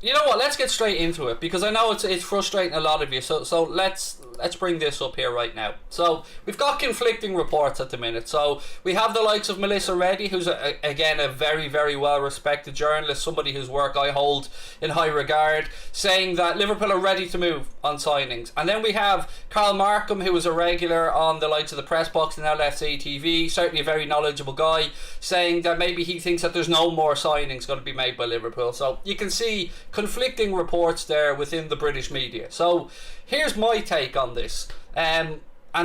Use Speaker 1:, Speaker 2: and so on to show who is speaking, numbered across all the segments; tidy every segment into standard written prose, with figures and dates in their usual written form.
Speaker 1: You know what? Let's get straight into it, because I know it's frustrating a lot of you. So let's bring this up here right now. So we've got conflicting reports at the minute. So we have the likes of Melissa Reddy, who's again a very, very well respected journalist, somebody whose work I hold in high regard, saying that Liverpool are ready to move on signings. And then we have Carl Markham, who was a regular on the likes of the press box and LFC TV, certainly a very knowledgeable guy, saying that maybe he thinks that there's no more signings going to be made by Liverpool. So you can see conflicting reports there within the British media. So here's my take on this, and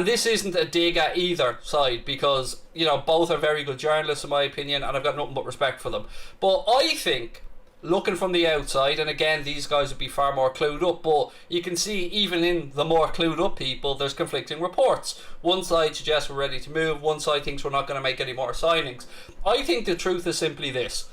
Speaker 1: this isn't a dig at either side, because you know both are very good journalists in my opinion, and I've got nothing but respect for them. But I think, looking from the outside, and again these guys would be far more clued up, but you can see even in the more clued up people there's conflicting reports. One side suggests we're ready to move, one side thinks we're not going to make any more signings. I think the truth is simply this: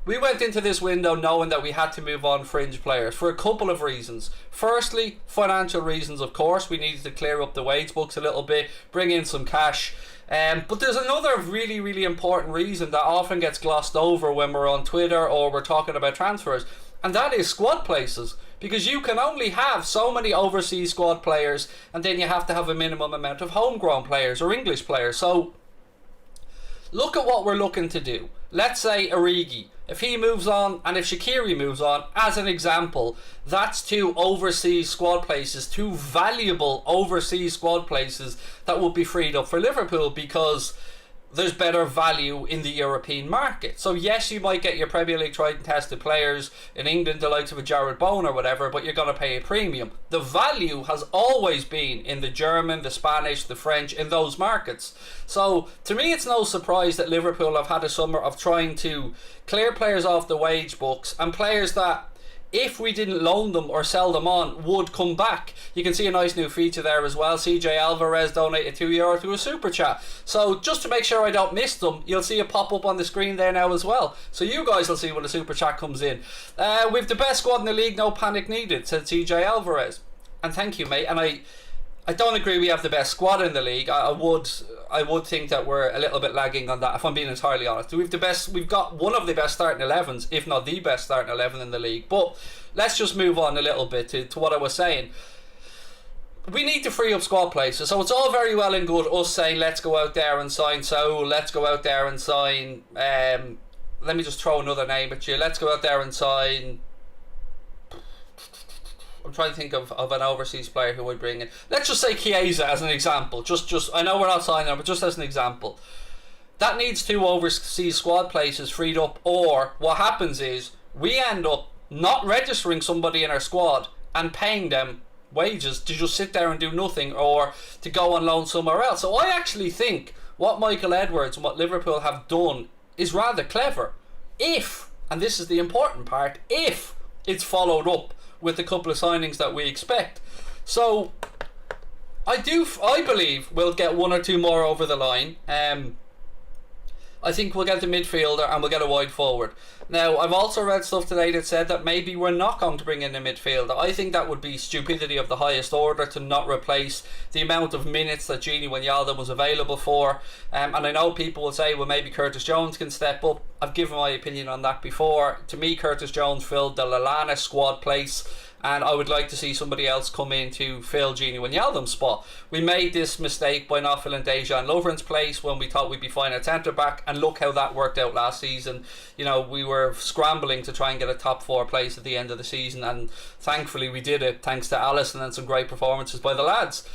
Speaker 1: we went into this window knowing that we had to move on fringe players for a couple of reasons. Firstly, financial reasons, of course. We needed to clear up the wage books a little bit, bring in some cash. But there's another really, really important reason that often gets glossed over when we're on Twitter or we're talking about transfers, and that is squad places. Because you can only have so many overseas squad players, and then you have to have a minimum amount of homegrown players or English players. So look at what we're looking to do. Let's say Origi, if he moves on, and if Shaqiri moves on, as an example, that's two overseas squad places, two valuable overseas squad places that would be freed up for Liverpool, because there's better value in the European market. So yes, you might get your Premier League tried and tested players in England, the likes of a Jared Bowen or whatever, but you're going to pay a premium. The value has always been in the German, the Spanish, the French, in those markets. So to me it's no surprise that Liverpool have had a summer of trying to clear players off the wage books, and players that, if we didn't loan them or sell them on, would come back. You can see a nice new feature there as well. CJ Alvarez donated €2 to a super chat. So just to make sure I don't miss them, you'll see it pop up on the screen there now as well. So you guys will see when the super chat comes in. We've the best squad in the league, no panic needed, said CJ Alvarez. And thank you, mate. And I don't agree we have the best squad in the league. I would think that we're a little bit lagging on that, if I'm being entirely honest. We've got one of the best starting 11s, if not the best starting 11 in the league. But let's just move on a little bit to what I was saying. We need to free up squad places. So it's all very well and good us saying let's go out there and sign Saul, let's go out there and sign let me just throw another name at you. Let's go out there and sign, I'm trying to think of an overseas player who would bring in. Let's just say Chiesa as an example. Just I know we're not signing him, but just as an example. That needs two overseas squad places freed up, or what happens is we end up not registering somebody in our squad and paying them wages to just sit there and do nothing, or to go on loan somewhere else. So I actually think what Michael Edwards and what Liverpool have done is rather clever. If, and this is the important part, if it's followed up with a couple of signings that we expect. So I believe we'll get one or two more over the line. I think we'll get the midfielder and we'll get a wide forward. Now, I've also read stuff today that said that maybe we're not going to bring in a midfielder. I think that would be stupidity of the highest order to not replace the amount of minutes that Gini Wijnaldum was available for. And I know people will say, well, maybe Curtis Jones can step up. I've given my opinion on that before. To me, Curtis Jones filled the Lallana squad place, and I would like to see somebody else come in to fill Gini Wijnaldum's spot. We made this mistake by not filling Dejan Lovren's place when we thought we'd be fine at centre back, and look how that worked out last season. You know, we were scrambling to try and get a top 4 place at the end of the season, and thankfully we did it thanks to Alisson and some great performances by the lads.